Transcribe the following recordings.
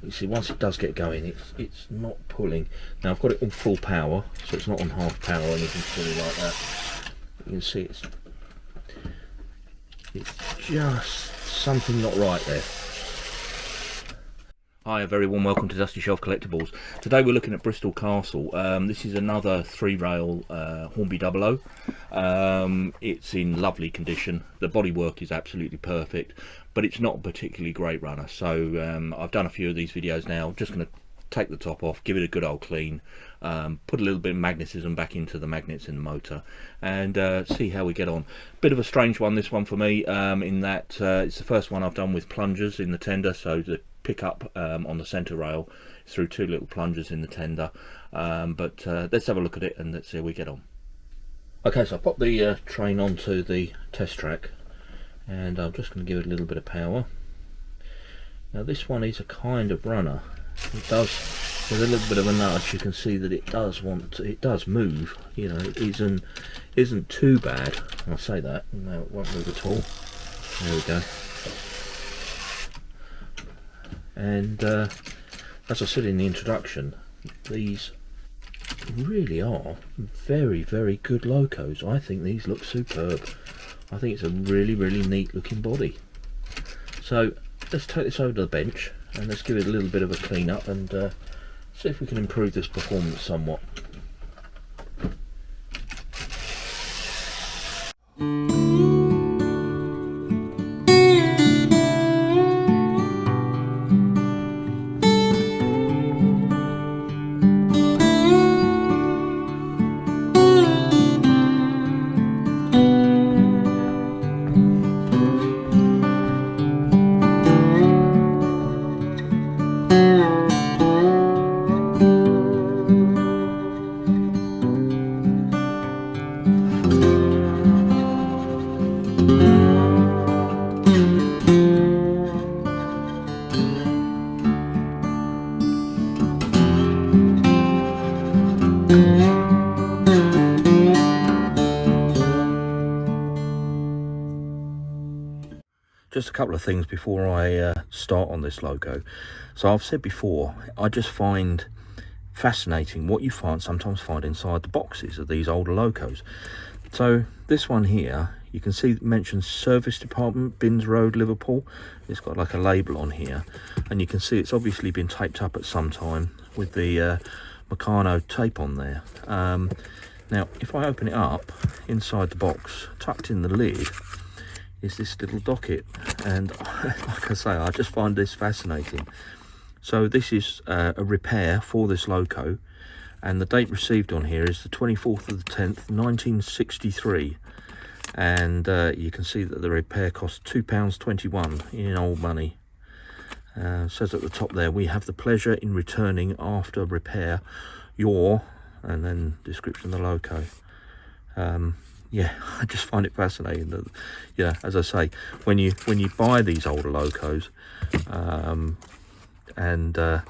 You see, once it does get going, it's not pulling. Now I've got it on full power, so it's not on half power or anything silly like that. You can see it's just something not right there. Hi, a very warm welcome to Dusty Shelf Collectibles. Today we're looking at Bristol Castle. This is another 3-rail Hornby Dublo. It's in lovely condition. The bodywork is absolutely perfect, but it's not a particularly great runner. So I've done a few of these videos now. I'm just going to take the top off, give it a good old clean, put a little bit of magnetism back into the magnets in the motor, and see how we get on. Bit of a strange one, this one for me, in that it's the first one I've done with plungers in the tender. So the pickup on the center rail through 2 little plungers in the tender, but let's have a look at it and let's see how we get on. Okay, so I popped the train onto the test track, and I'm just going to give it a little bit of power. Now this one is a kind of runner. It does, with a little bit of a nudge, you can see that it does move. You know, it isn't too bad. I'll say that. No, it won't move at all. There we go. And as I said in the introduction, these really are very, very good locos. I think these look superb. I think it's a really, really neat looking body. So let's take this over to the bench and let's give it a little bit of a clean up and see if we can improve this performance somewhat. Just a couple of things before I start on this loco. So I've said before, I just find fascinating what you sometimes find inside the boxes of these older locos. So this one here, you can see it mentions Service Department, Binns Road, Liverpool. It's got like a label on here, and you can see it's obviously been taped up at some time with the Meccano tape on there. Now if I open it up, inside the box, tucked in the lid, is this little docket, and like I say, I just find this fascinating. So this is a repair for this loco, and the date received on here is the 24th of the 10th 1963, and you can see that the repair cost £2.21 in old money. Says at the top there, we have the pleasure in returning after repair your, and then description of the loco. Yeah, I just find it fascinating that, yeah, as I say, when you buy these older locos, you know,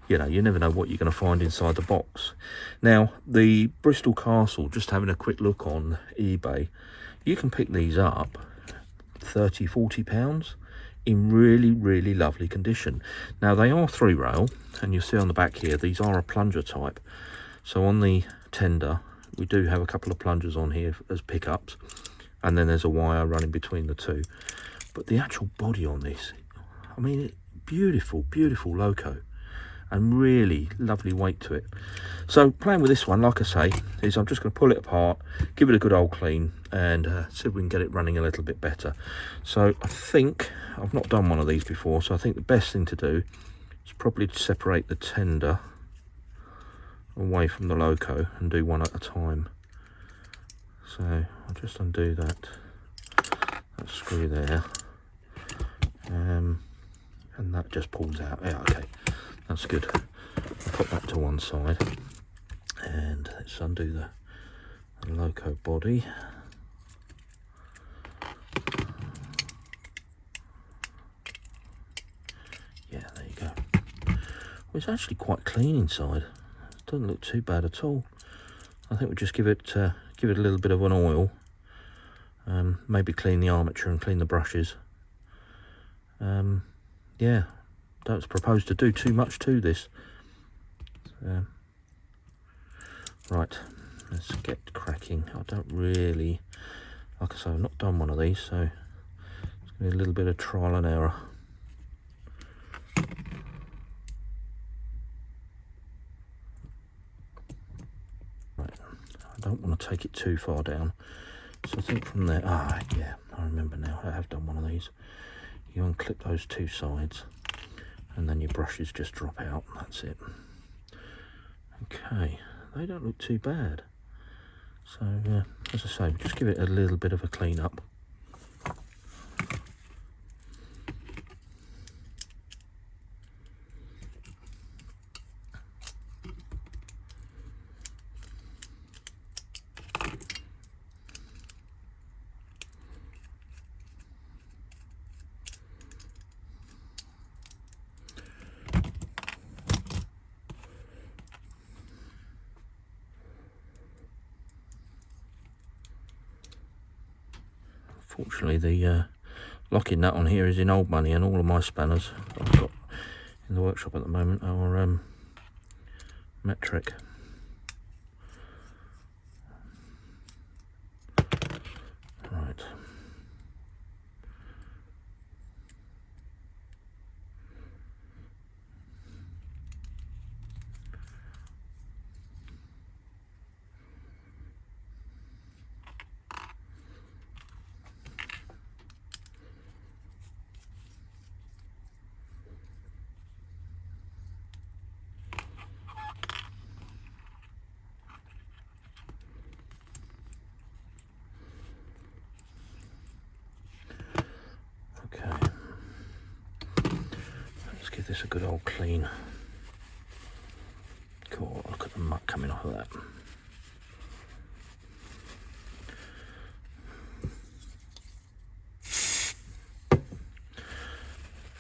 you never know what you're going to find inside the box. Now, the Bristol Castle, just having a quick look on eBay, you can pick these up £30–40 in really, really lovely condition. Now, they are 3-rail, and you'll see on the back here, these are a plunger type. So on the tender, we do have a couple of plungers on here as pickups, and then there's a wire running between the two. But the actual body on this, I mean, beautiful, beautiful loco, and really lovely weight to it. So playing with this one, like I say, is I'm just going to pull it apart, give it a good old clean, and see if we can get it running a little bit better. So I think, I've not done one of these before, so I think the best thing to do is probably to separate the tender away from the loco and do one at a time. So I'll just undo that screw there, and that just pulls out. Yeah, okay, that's good. I'll put that to one side, and let's undo the loco body. Yeah, there you go. Well, it's actually quite clean inside. Doesn't look too bad at all. I think we'll just give it a little bit of an oil, maybe clean the armature and clean the brushes. Yeah, don't propose to do too much to this. Right, let's get cracking. I don't really, like I say, I've not done one of these, so it's going to be a little bit of trial and error. Right, I don't want to take it too far down, so I think from there, yeah, I remember now, I have done one of these. You unclip those two sides, and then your brushes just drop out, that's it. Okay, they don't look too bad. So, as I say, just give it a little bit of a clean up. Fortunately, the locking nut on here is in old money, and all of my spanners I've got in the workshop at the moment are metric. Right. Okay, let's give this a good old clean. Cool, look at the muck coming off of that.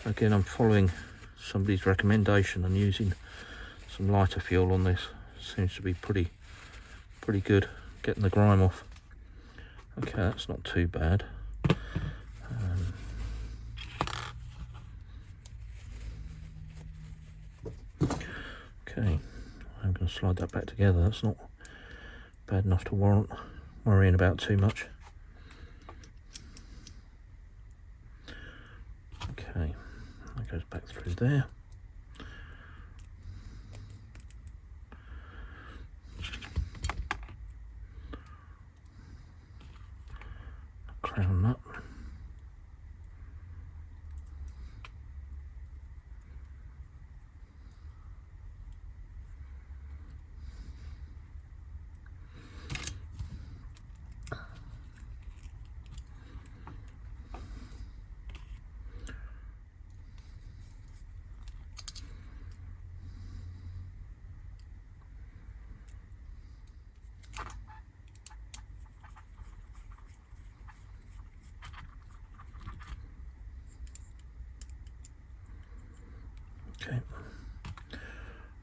Again, I'm following somebody's recommendation and using some lighter fuel on this. Seems to be pretty good getting the grime off. Okay, that's not too bad. Okay, I'm going to slide that back together. That's not bad enough to warrant worrying about too much. Okay, that goes back through there. Crown nut. Okay,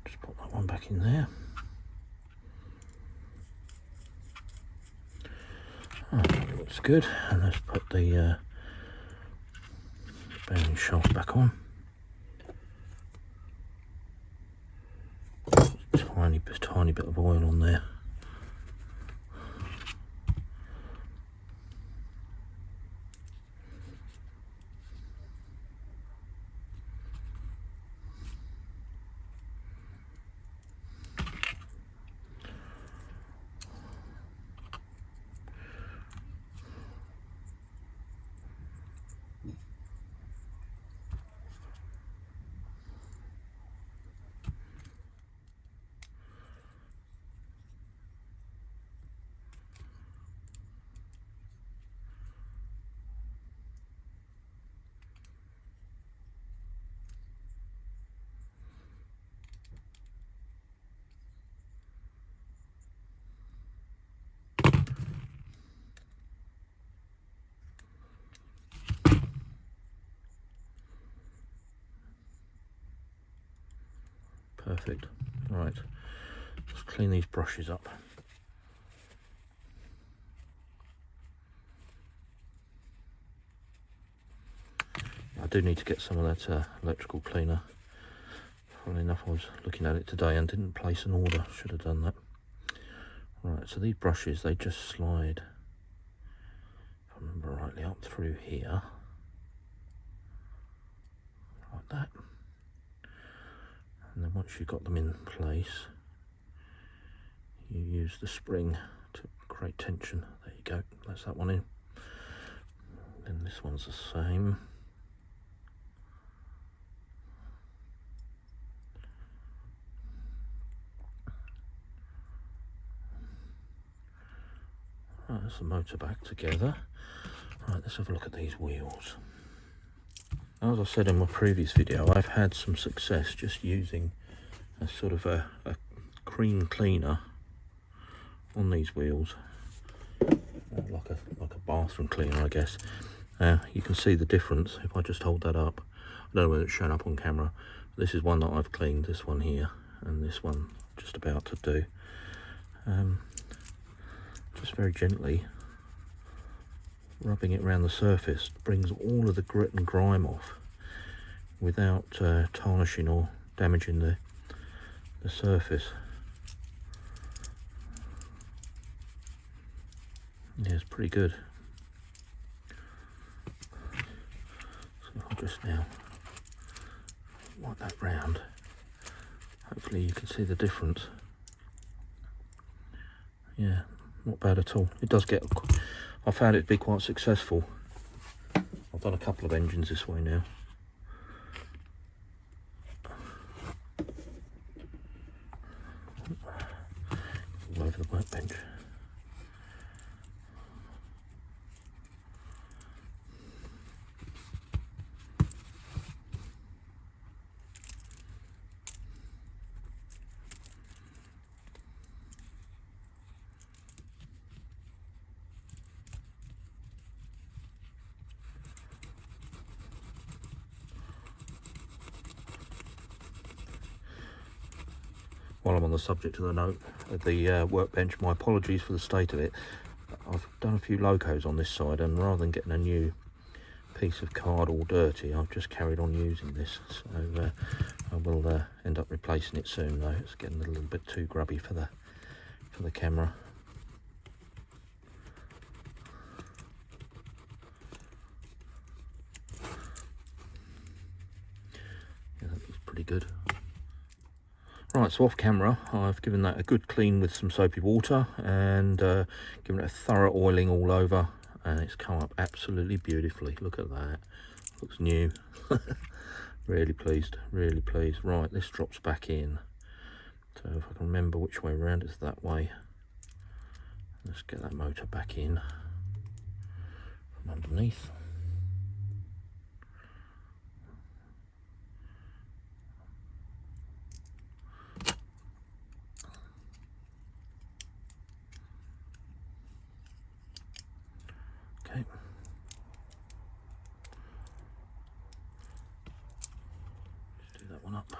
just put that one back in there. Oh, that looks good. And let's put the bearing shaft back on. Tiny bit of oil on there. Perfect. Right, let's clean these brushes up. I do need to get some of that electrical cleaner. Funnily enough, I was looking at it today and didn't place an order. Should have done that. Right, so these brushes, they just slide, if I remember rightly, up through here, like that. And then once you've got them in place, you use the spring to create tension. There you go, that's that one in. Then this one's the same. Right, that's the motor back together. Right, let's have a look at these wheels. As I said in my previous video, I've had some success just using a sort of a cream cleaner on these wheels, like a bathroom cleaner, I guess. You can see the difference if I just hold that up. I don't know whether it's shown up on camera. This is one that I've cleaned, this one here, and this one just about to do. Just very gently rubbing it around the surface brings all of the grit and grime off without tarnishing or damaging the surface. Yeah, it's pretty good. So I'll just now wipe that round. Hopefully you can see the difference. Yeah, not bad at all. It does get, I found it to be quite successful. I've done a couple of engines this way now. All over the workbench. While I'm on the subject of the workbench, my apologies for the state of it. I've done a few locos on this side, and rather than getting a new piece of card all dirty, I've just carried on using this. So I will end up replacing it soon, though. It's getting a little bit too grubby for the camera. Yeah, that looks pretty good. Right, so off camera, I've given that a good clean with some soapy water and given it a thorough oiling all over, and it's come up absolutely beautifully. Look at that, looks new. Really pleased, really pleased. Right, this drops back in. So if I can remember which way around, it's that way. Let's get that motor back in from underneath. Okay. Let's do that one up.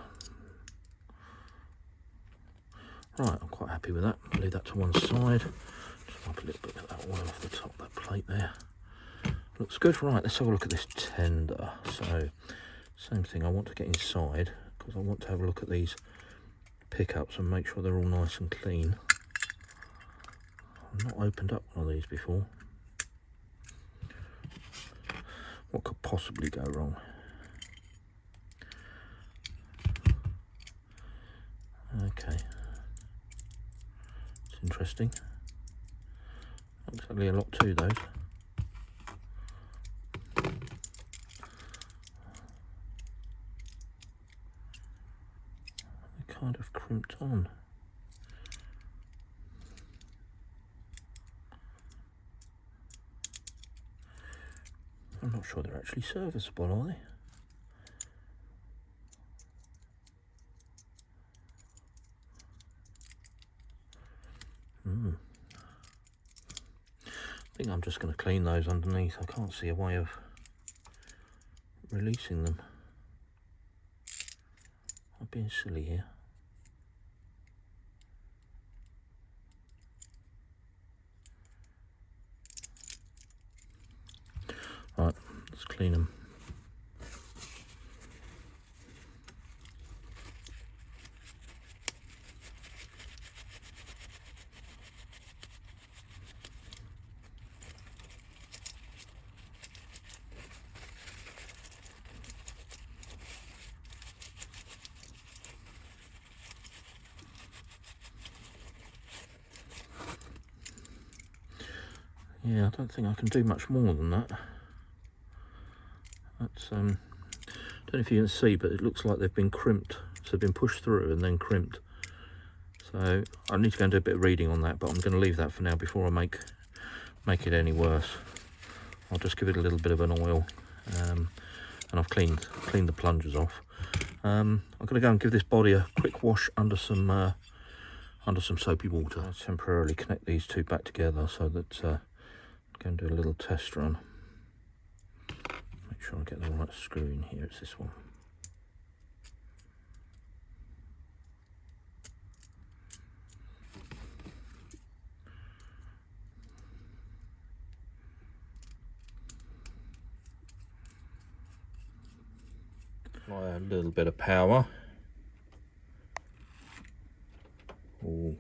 Right, I'm quite happy with that. I'll leave that to one side. Just wipe a little bit of that oil off the top of that plate there. Looks good. Right, let's have a look at this tender. So, same thing, I want to get inside because I want to have a look at these pickups and make sure they're all nice and clean. I've not opened up one of these before. What could possibly go wrong? Okay. It's interesting. Not exactly a lot to those. They're kind of crimped on. I'm not sure they're actually serviceable, are they? I think I'm just going to clean those underneath. I can't see a way of releasing them. I'm being silly here. Right, let's clean them. Yeah, I don't think I can do much more than that. That's don't know if you can see, but it looks like they've been crimped, so they've been pushed through and then crimped. So I need to go and do a bit of reading on that, but I'm going to leave that for now before I make it any worse. I'll just give it a little bit of an oil, and I've cleaned the plungers off. I'm going to go and give this body a quick wash under some soapy water. I'll temporarily connect these two back together so that I'm going to do a little test run. Make sure I get the right screw in here. It's this one. Apply a little bit of power. Oh,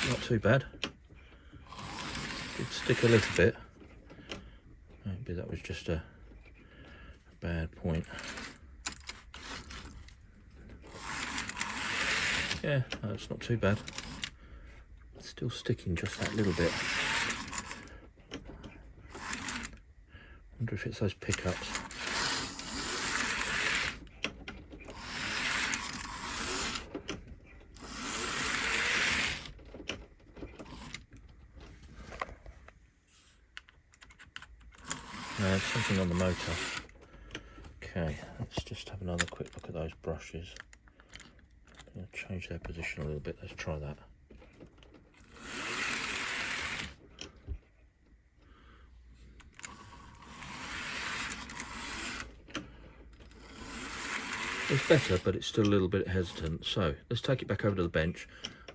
not too bad. Did stick a little bit. Maybe that was just a bad point. Yeah, no, it's not too bad. It's still sticking just that little bit. Wonder if it's those pickups. Something on the motor. Okay, let's just have another quick look at those brushes. I'm going to change their position a little bit. Let's try that. It's better, but it's still a little bit hesitant. So let's take it back over to the bench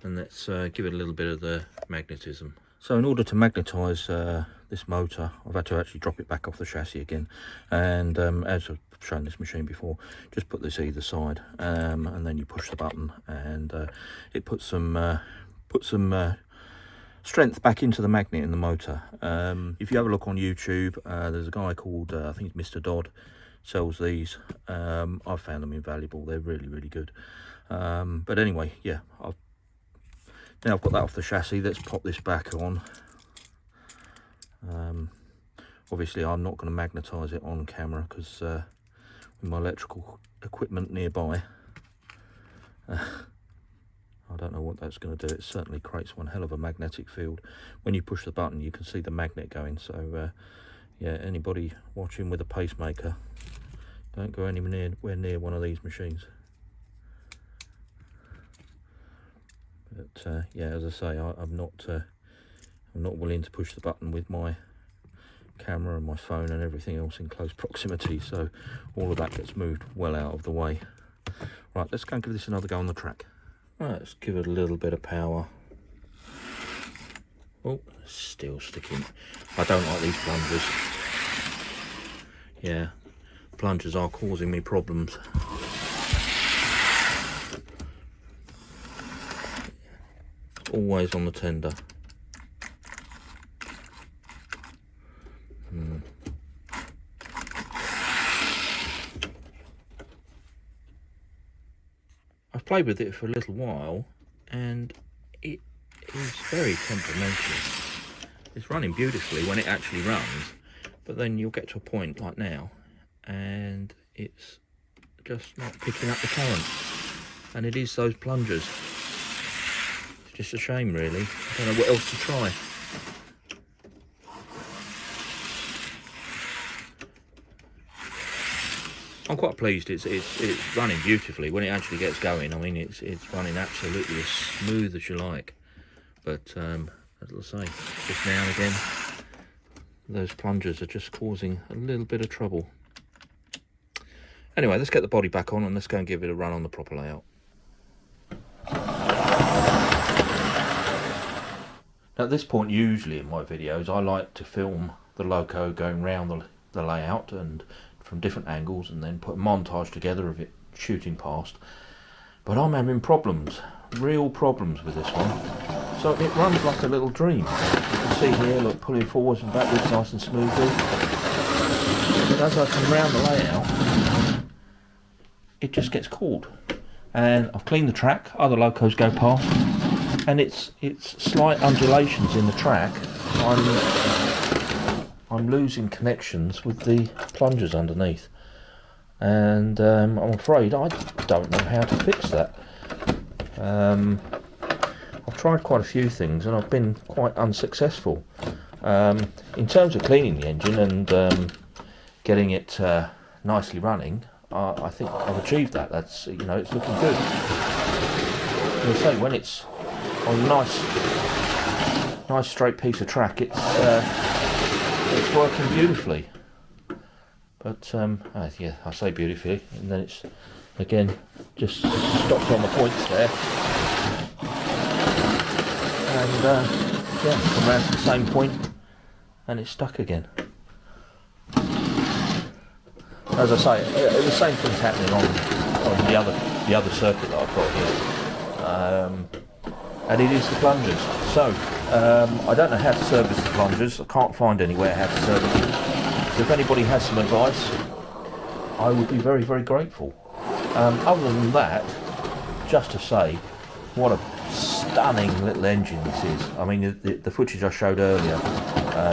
and let's give it a little bit of the magnetism. So in order to magnetise this motor, I've had to actually drop it back off the chassis again, and as I've shown this machine before, just put this either side, and then you push the button, and it puts some strength back into the magnet in the motor. If you have a look on YouTube, there's a guy called I think it's Mr. Dodd, sells these. I've found them invaluable. They're really, really good. But anyway, yeah, now I've got that off the chassis. Let's pop this back on. Obviously I'm not going to magnetise it on camera because with my electrical equipment nearby, I don't know what that's going to do. It certainly creates one hell of a magnetic field. When you push the button you can see the magnet going, so yeah, anybody watching with a pacemaker, don't go anywhere near one of these machines. But yeah, as I say, I'm not willing to push the button with my camera and my phone and everything else in close proximity, so all of that gets moved well out of the way. Right, let's go and give this another go on the track. Right, let's give it a little bit of power. Oh, still sticking. I don't like these plungers. Yeah, plungers are causing me problems. Always on the tender. I've played with it for a little while and it is very temperamental. It's running beautifully when it actually runs, but then you'll get to a point like now and it's just not picking up the current, and it is those plungers. It's just a shame really. I don't know what else to try. I'm quite pleased. It's running beautifully when it actually gets going. I mean, it's running absolutely as smooth as you like. But as I say, just now and again, those plungers are just causing a little bit of trouble. Anyway, let's get the body back on and let's go and give it a run on the proper layout. At this point, usually in my videos, I like to film the loco going round the layout and from different angles, and then put a montage together of it shooting past. But I'm having problems, real problems with this one. So it runs like a little dream. You can see here, look, pulling forwards and backwards nice and smoothly. But as I come round the layout, it just gets caught. And I've cleaned the track, other locos go past, and it's slight undulations in the track. I'm losing connections with the plungers underneath, and I'm afraid I don't know how to fix that. I've tried quite a few things and I've been quite unsuccessful. In terms of cleaning the engine and getting it nicely running, I think I've achieved that. That's, you know, it's looking good. As I say, when it's on a nice straight piece of track, it's working beautifully. But yeah, I say beautifully, and then it's again just stopped on the points there, and yeah, come around to the same point, and it's stuck again. As I say, the same thing's happening on the other circuit that I've got here, and it is the plungers. So I don't know how to service the plungers. I can't find anywhere how to service them. So if anybody has some advice, I would be very, very grateful. Other than that, just to say, what a stunning little engine this is. I mean, the footage I showed earlier,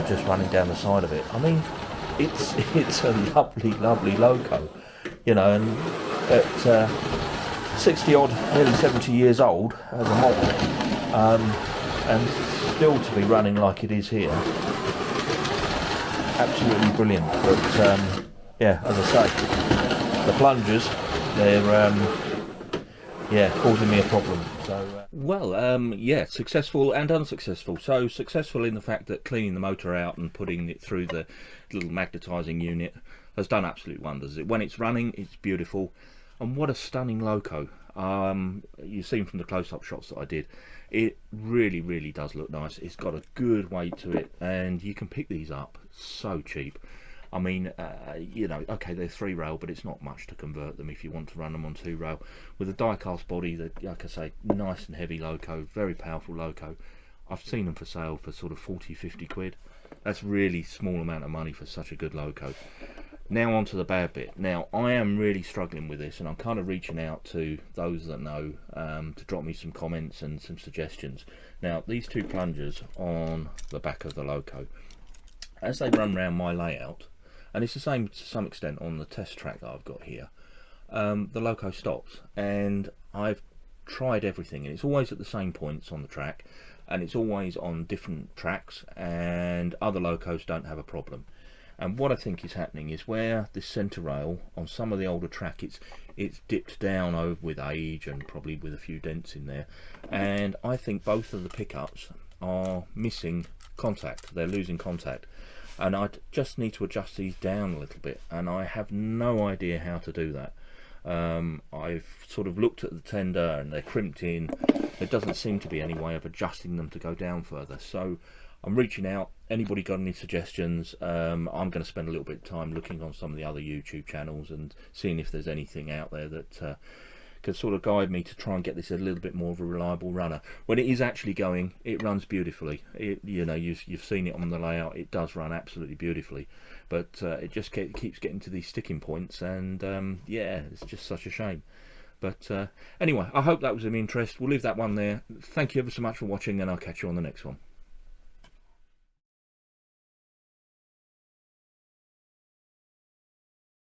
just running down the side of it. I mean, it's a lovely, lovely loco, you know, and at 60 odd, nearly 70 years old as a model, and still to be running like it is here, absolutely brilliant. But yeah, as I say, the plungers, they're yeah, causing me a problem. So well, yeah, successful and unsuccessful. So successful in the fact that cleaning the motor out and putting it through the little magnetizing unit has done absolute wonders. When it's running, it's beautiful, and what a stunning loco. You've seen from the close-up shots that I did, it really, really does look nice. It's got a good weight to it, and you can pick these up so cheap. I mean, you know, okay, they're 3-rail, but it's not much to convert them if you want to run them on 2-rail. With a die-cast body, that, like I say, nice and heavy loco, very powerful loco. I've seen them for sale for sort of 40, 50 quid. That's really small amount of money for such a good loco. Now on to the bad bit. Now, I am really struggling with this, and I'm kind of reaching out to those that know to drop me some comments and some suggestions. Now, these two plungers on the back of the loco, as they run around my layout, and it's the same to some extent on the test track that I've got here, the loco stops, and I've tried everything, and it's always at the same points on the track, and it's always on different tracks, and other locos don't have a problem. And what I think is happening is where this centre rail on some of the older track, it's dipped down over with age and probably with a few dents in there, and I think both of the pickups are missing contact. They're losing contact, and I just need to adjust these down a little bit, and I have no idea how to do that. I've sort of looked at the tender and they're crimped in. There doesn't seem to be any way of adjusting them to go down further, so I'm reaching out. Anybody got any suggestions? I'm going to spend a little bit of time looking on some of the other YouTube channels and seeing if there's anything out there that can sort of guide me to try and get this a little bit more of a reliable runner. When it is actually going, it runs beautifully. You know, you've seen it on the layout. It does run absolutely beautifully, but it just keeps getting to these sticking points, and yeah, it's just such a shame. But anyway, I hope that was of interest. We'll leave that one there. Thank you ever so much for watching, and I'll catch you on the next one.